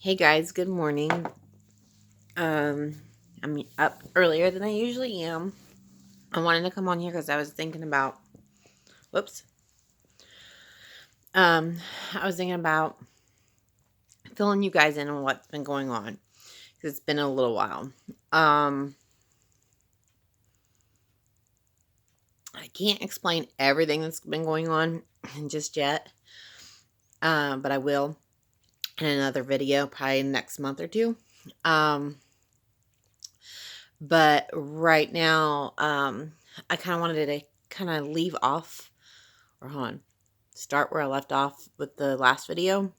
Hey guys, good morning. Um, I'm up earlier than I usually am. I wanted to come on here because I was thinking about, whoops. I was thinking about filling you guys in on what's been going on because it's been a little while. I can't explain everything that's been going on just yet, but I will in another video, probably next month or two. But right now, I kind of wanted to kind of leave off, or hold on, start where I left off with the last video.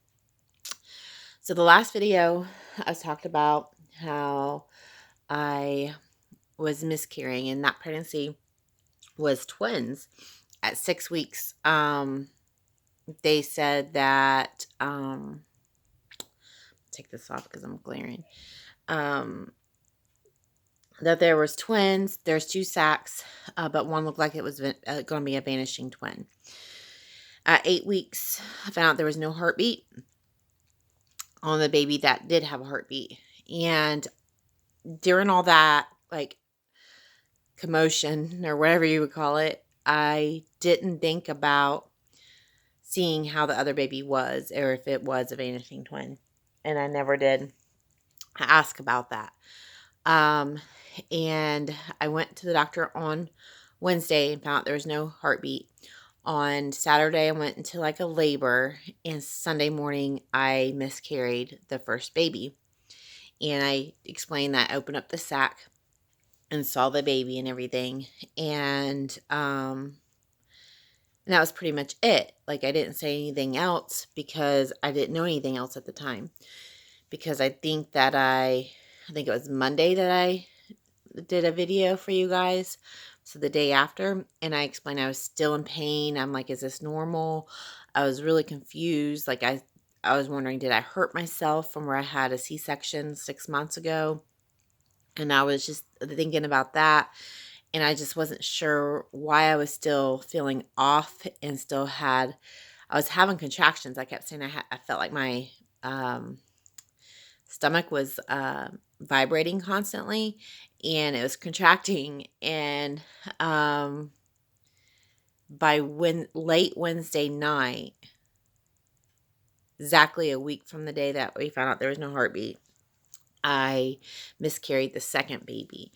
So the last video, I talked about how I was miscarrying, and that pregnancy was twins at 6 weeks. They said that, take this off because I'm glaring. That there was twins. There's 2 sacs, but one looked like it was going to be a vanishing twin. At 8 weeks, I found out there was no heartbeat on the baby that did have a heartbeat. And during all that, like, commotion or whatever you would call it, I didn't think about seeing how the other baby was or if it was a vanishing twin. And I never did ask about that. And I went to the doctor on Wednesday and found out there was no heartbeat. On Saturday, I went into like a labor, and Sunday morning, I miscarried the first baby. And I explained that I opened up the sac and saw the baby and everything. And that was pretty much it. Like, I didn't say anything else because I didn't know anything else at the time. Because I think it was Monday that I did a video for you guys. So the day after, and I explained I was still in pain. I'm like, is this normal? I was really confused. Like, I was wondering, did I hurt myself from where I had a C-section 6 months ago? And I was just thinking about that. And I just wasn't sure why I was still feeling off and I was having contractions. I kept saying I felt like my stomach was vibrating constantly, and it was contracting. And by late Wednesday night, exactly a week from the day that we found out there was no heartbeat, I miscarried the second baby.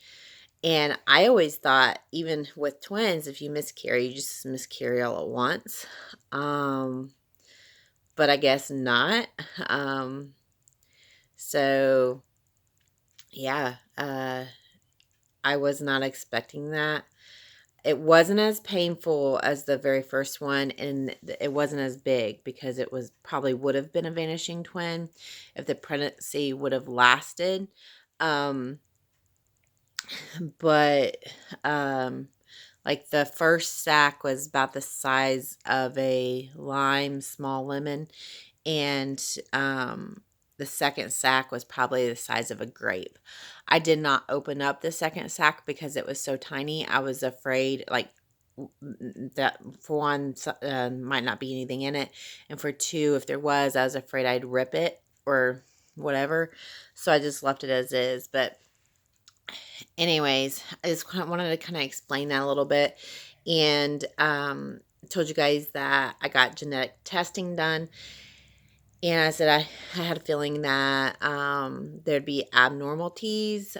And I always thought, even with twins, if you miscarry, you just miscarry all at once. But I guess not. So yeah, I was not expecting that. It wasn't as painful as the very first one, and it wasn't as big because it was probably would have been a vanishing twin if the pregnancy would have lasted. But like, the first sac was about the size of a small lemon, and the second sac was probably the size of a grape. I did not open up the second sac because it was so tiny. I was afraid, like, that for one, might not be anything in it, and for two, if there was, I was afraid I'd rip it or whatever. So I just left it as is. But anyways, I just wanted to kind of explain that a little bit. And told you guys that I got genetic testing done. And I said I had a feeling that there'd be abnormalities.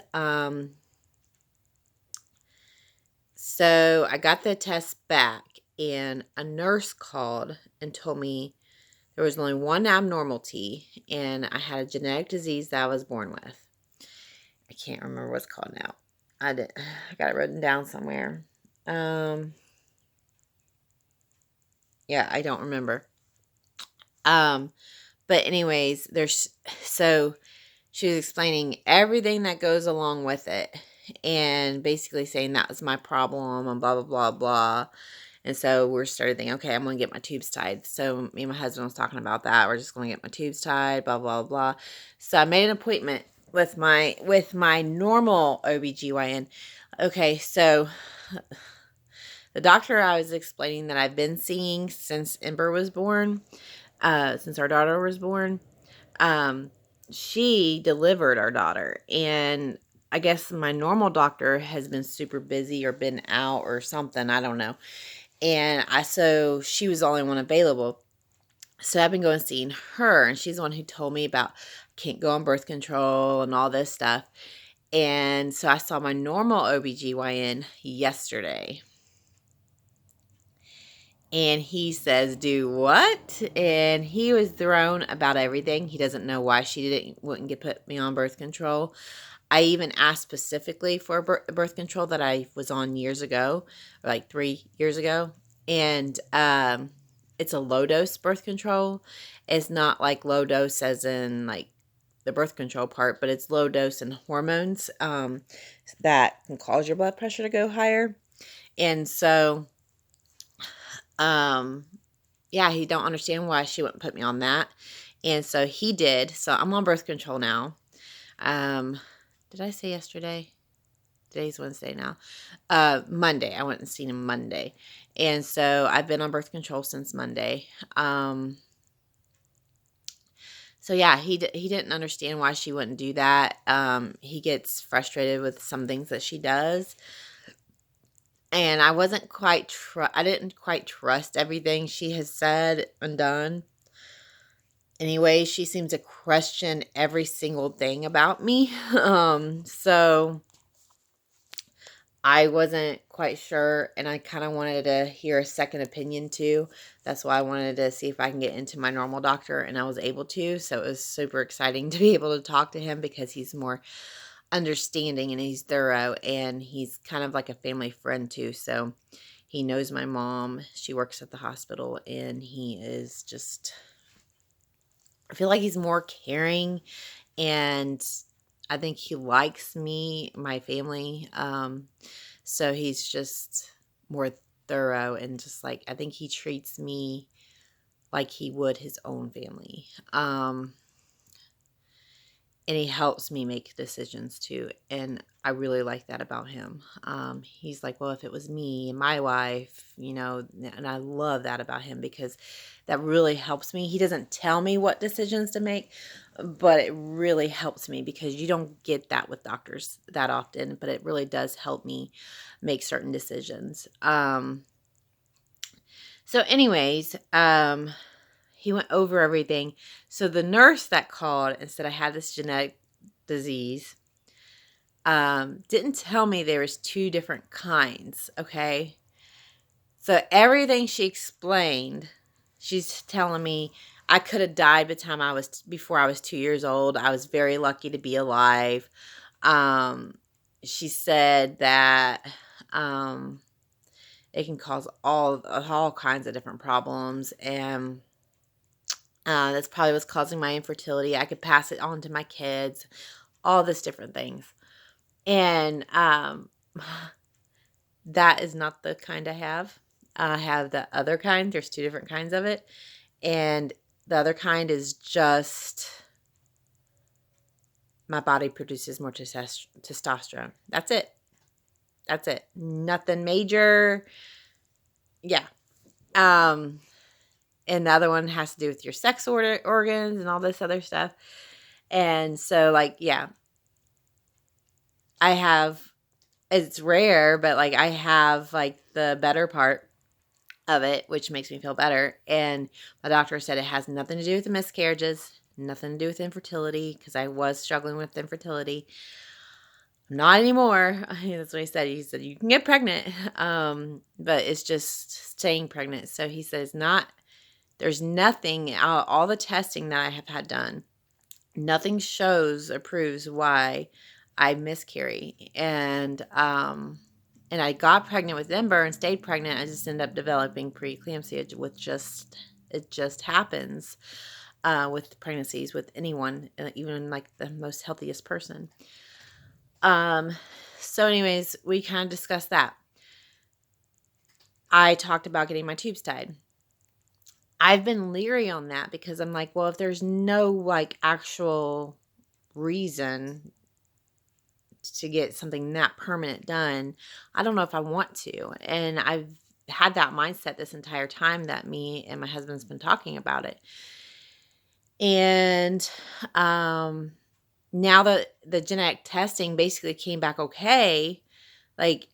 So I got the test back, and a nurse called and told me there was only one abnormality, and I had a genetic disease that I was born with. I can't remember what it's called now. I got it written down somewhere. Yeah, I don't remember. But anyways, so she was explaining everything that goes along with it, and basically saying that was my problem and blah, blah, blah, blah. And so we started thinking, okay, I'm going to get my tubes tied. So me and my husband was talking about that. We're just going to get my tubes tied, blah, blah, blah. So I made an appointment with my normal OBGYN. Okay, so the doctor I was explaining that I've been seeing since Ember was born, since our daughter was born, she delivered our daughter, and I guess my normal doctor has been super busy or been out or something, I don't know. And so she was the only one available. So I've been going seeing her, and she's the one who told me about can't go on birth control and all this stuff. And so I saw my normal OBGYN yesterday. And he says, "Do what?" And he was thrown about everything. He doesn't know why she wouldn't put me on birth control. I even asked specifically for birth control that I was on years ago, like 3 years ago. And it's a low dose birth control. It's not like low dose as in like the birth control part, but it's low dose in hormones that can cause your blood pressure to go higher. And so, yeah, he don't understand why she wouldn't put me on that. And so he did. So I'm on birth control now. Did I say yesterday? Today's Wednesday now. Monday. I went and seen him Monday. And so I've been on birth control since Monday. So yeah, he didn't understand why she wouldn't do that. He gets frustrated with some things that she does. And I didn't quite trust everything she has said and done. Anyway, she seems to question every single thing about me. So I wasn't quite sure, and I kind of wanted to hear a second opinion too. That's why I wanted to see if I can get into my normal doctor, and I was able to. So it was super exciting to be able to talk to him because he's more understanding and he's thorough, and he's kind of like a family friend too. So he knows my mom. She works at the hospital, and he is just, I feel like he's more caring, and I think he likes me, my family. So he's just more thorough, and just like, I think he treats me like he would his own family. And he helps me make decisions too. And I really like that about him. He's like, well, if it was me and my wife, and I love that about him because that really helps me. He doesn't tell me what decisions to make, but it really helps me because you don't get that with doctors that often, but it really does help me make certain decisions. So anyways, he went over everything. So the nurse that called and said I had this genetic disease didn't tell me there was 2 different kinds, okay? So everything she explained, she's telling me I could have died before I was 2 years old. I was very lucky to be alive. She said that it can cause all kinds of different problems, and that's probably what's causing my infertility. I could pass it on to my kids, all this different things. And that is not the kind I have. I have the other kind. There's 2 different kinds of it. And the other kind is just my body produces more testosterone. That's it. That's it. Nothing major. Yeah. And the other one has to do with your sex organs and all this other stuff. And so, like, yeah, it's rare, but like I have like the better part of it, which makes me feel better. And my doctor said it has nothing to do with the miscarriages, nothing to do with infertility, because I was struggling with infertility. Not anymore. That's what he said. He said you can get pregnant, but it's just staying pregnant. So he says there's nothing, all the testing that I have had done, nothing shows or proves why I miscarry. And I got pregnant with Ember and stayed pregnant. I just ended up developing preeclampsia, it just happens with pregnancies with anyone, even like the most healthiest person. So anyways, we kind of discussed that. I talked about getting my tubes tied. I've been leery on that because I'm like, well, if there's no like actual reason to get something that permanent done, I don't know if I want to. And I've had that mindset this entire time that me and my husband's been talking about it. And now that the genetic testing basically came back okay, like,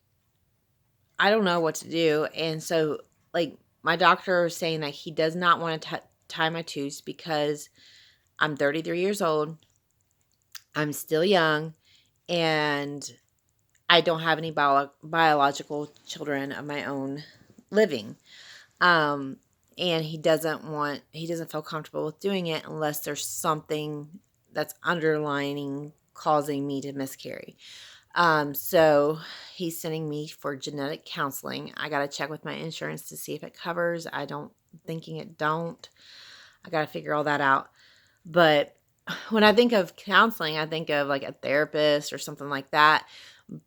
I don't know what to do. And so, like, my doctor is saying that he does not want to tie my tubes because I'm 33 years old. I'm still young, and I don't have any biological children of my own living. Um, and he doesn't feel comfortable with doing it unless there's something that's underlining causing me to miscarry. So he's sending me for genetic counseling. I got to check with my insurance to see if it covers. Thinking it don't. I got to figure all that out. But when I think of counseling, I think of like a therapist or something like that.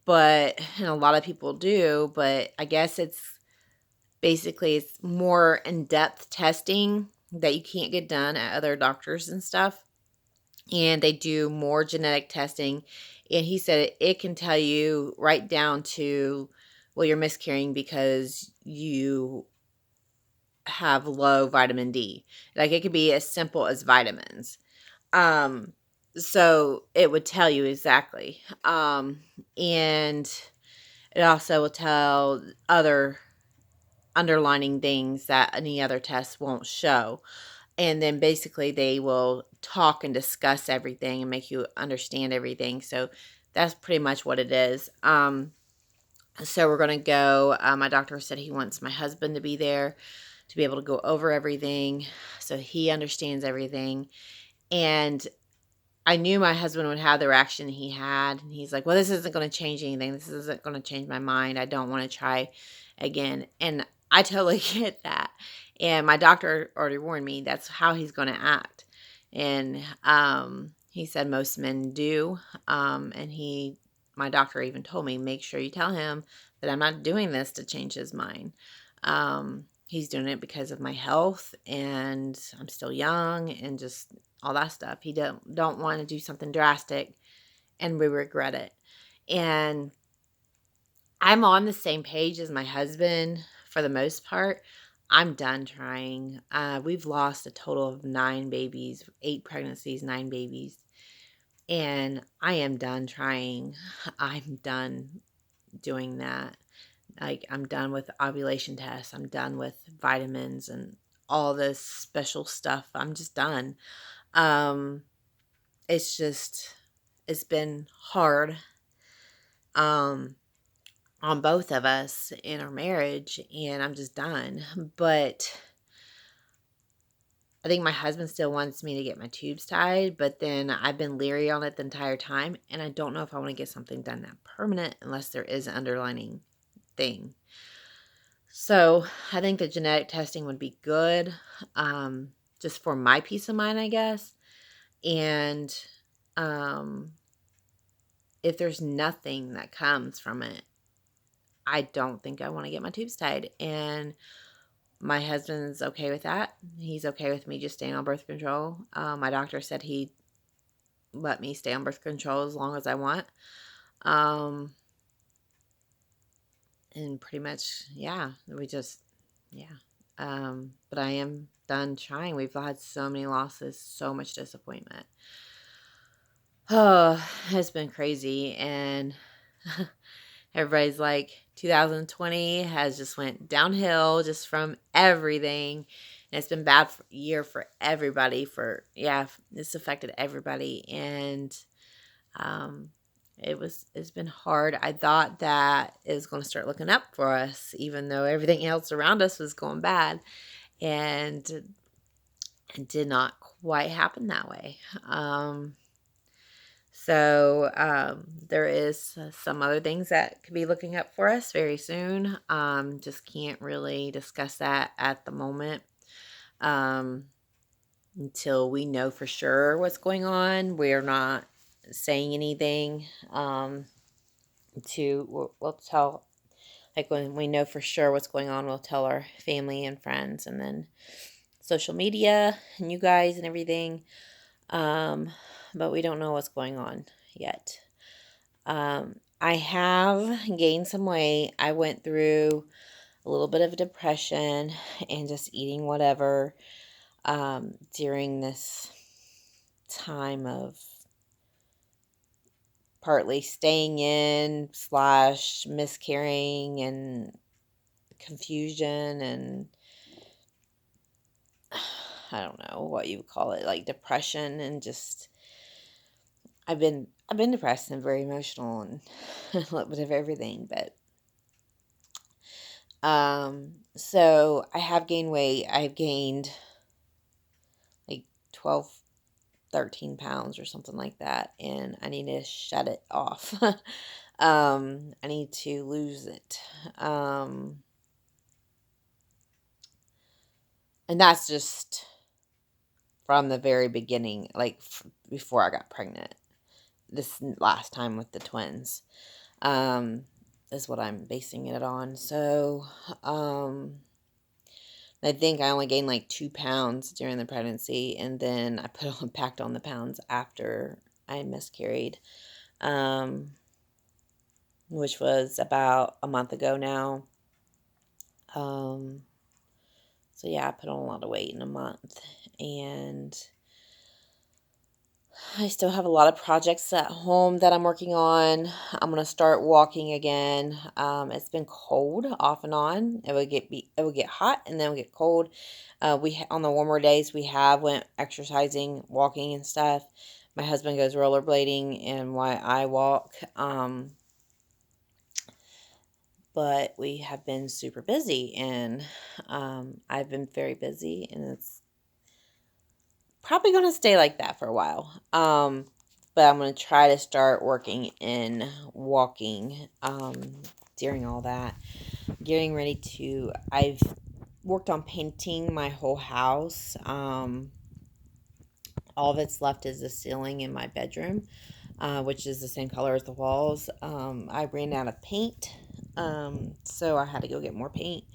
And a lot of people do, but I guess it's more in-depth testing that you can't get done at other doctors and stuff. And they do more genetic testing. And he said it can tell you right down to, well, you're miscarrying because you have low vitamin D. Like, it could be as simple as vitamins. Um, so it would tell you exactly. And it also will tell other underlining things that any other test won't show. And then basically they will talk and discuss everything and make you understand everything. So that's pretty much what it is. So we're going to go. My doctor said he wants my husband to be there to be able to go over everything so he understands everything. And I knew my husband would have the reaction he had. And he's like, well, this isn't going to change anything. This isn't going to change my mind. I don't want to try again. And I totally get that. And my doctor already warned me that's how he's going to act. And he said most men do. My doctor even told me, make sure you tell him that I'm not doing this to change his mind. He's doing it because of my health, and I'm still young, and just all that stuff. He don't want to do something drastic and we regret it. And I'm on the same page as my husband for the most part. I'm done trying. We've lost a total of 9 babies, 8 pregnancies, 9 babies. And I am done trying. I'm done doing that. Like, I'm done with ovulation tests. I'm done with vitamins and all this special stuff. I'm just done. Um, it's been hard um on both of us in our marriage, and I'm just done. But I think my husband still wants me to get my tubes tied, but then I've been leery on it the entire time, and I don't know if I want to get something done that permanent unless there is an underlining thing. So I think the genetic testing would be good, just for my peace of mind, I guess. And um if there's nothing that comes from it, I don't think I want to get my tubes tied. And my husband's okay with that. He's okay with me just staying on birth control. My doctor said he'd let me stay on birth control as long as I want. Um, and pretty much, yeah, yeah. But I am done trying. We've had so many losses, so much disappointment. Oh, it's been crazy. And everybody's like, 2020 has just went downhill just from everything. And it's been bad year for everybody. It's affected everybody. And um, it's been hard. I thought that it was going to start looking up for us, even though everything else around us was going bad. And it did not quite happen that way. There is some other things that could be looking up for us very soon. Just can't really discuss that at the moment. Until we know for sure what's going on, we're not saying anything. We'll tell, like, when we know for sure what's going on, we'll tell our family and friends, and then social media and you guys and everything. But we don't know what's going on yet. I have gained some weight. I went through a little bit of depression and just eating whatever during this time of partly staying in / miscarrying and confusion and I don't know what you would call it, like depression and just I've been depressed and very emotional and a little bit of everything, but so I have gained weight. I've gained like 12, 13 pounds or something like that, and I need to shut it off. I need to lose it. And that's just from the very beginning, like before I got pregnant. This last time with the twins, um, is what I'm basing it on. So, I think I only gained like 2 pounds during the pregnancy, and then I packed on the pounds after I miscarried, um, which was about a month ago now. Um, so yeah, I put on a lot of weight in a month, and I still have a lot of projects at home that I'm working on. I'm gonna start walking again. It's been cold off and on. It would get hot and then it would get cold. On the warmer days we have went exercising, walking and stuff. My husband goes rollerblading and why I walk. But we have been super busy and I've been very busy and it's probably going to stay like that for a while. But I'm going to try to start working in walking during all that. Getting ready to, I've worked on painting my whole house. All that's left is the ceiling in my bedroom, which is the same color as the walls. I ran out of paint, so I had to go get more paint.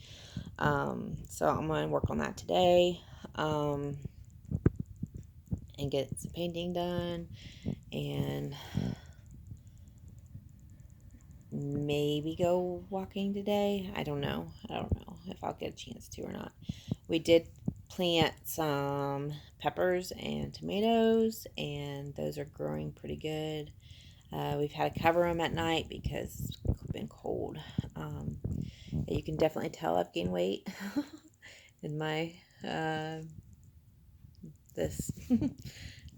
So I'm going to work on that today. And get some painting done and maybe go walking today. I don't know if I'll get a chance to or not. We did plant some peppers and tomatoes and those are growing pretty good. We've had to cover them at night because it's been cold. You can definitely tell I've gained weight in my this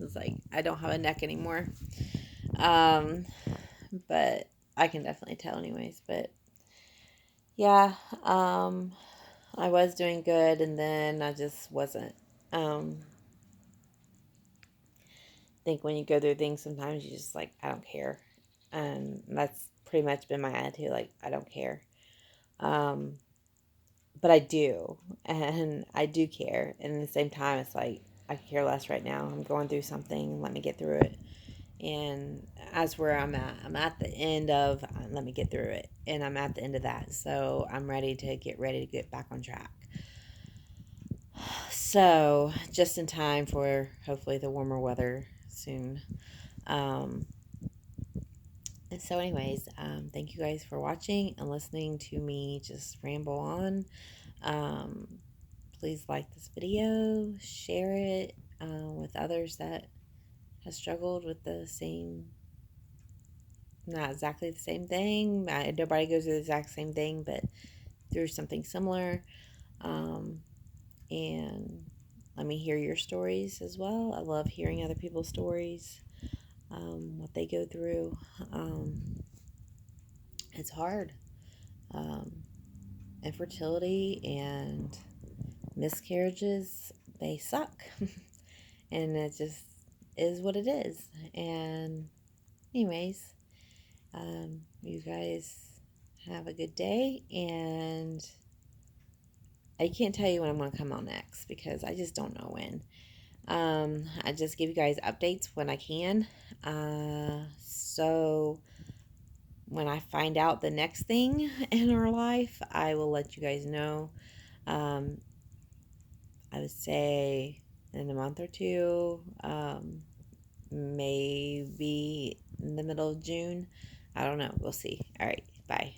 it's like I don't have a neck anymore. But I can definitely tell anyways. But yeah, I was doing good and then I just wasn't. I think when you go through things sometimes you just like, I don't care. And that's pretty much been my attitude, like I don't care. Um, but I do, and I do care. And at the same time, it's like I could care less right now. I'm going through something. Let me get through it. And that's where I'm at. I'm at the end of let me get through it, and I'm at the end of that. So I'm ready to get back on track. So just in time for hopefully the warmer weather soon. Um, and so, anyways, thank you guys for watching and listening to me just ramble on. Um, please like this video, share it with others that have struggled with the same, not exactly the same thing. Nobody goes through the exact same thing, but through something similar. And let me hear your stories as well. I love hearing other people's stories, what they go through. It's hard. Infertility and miscarriages, they suck. And it just is what it is. And anyways, you guys have a good day, and I can't tell you when I'm going to come on next because I just don't know when. I just give you guys updates when I can. So when I find out the next thing in our life, I will let you guys know. I would say in a month or two, maybe in the middle of June. I don't know. We'll see. All right. Bye.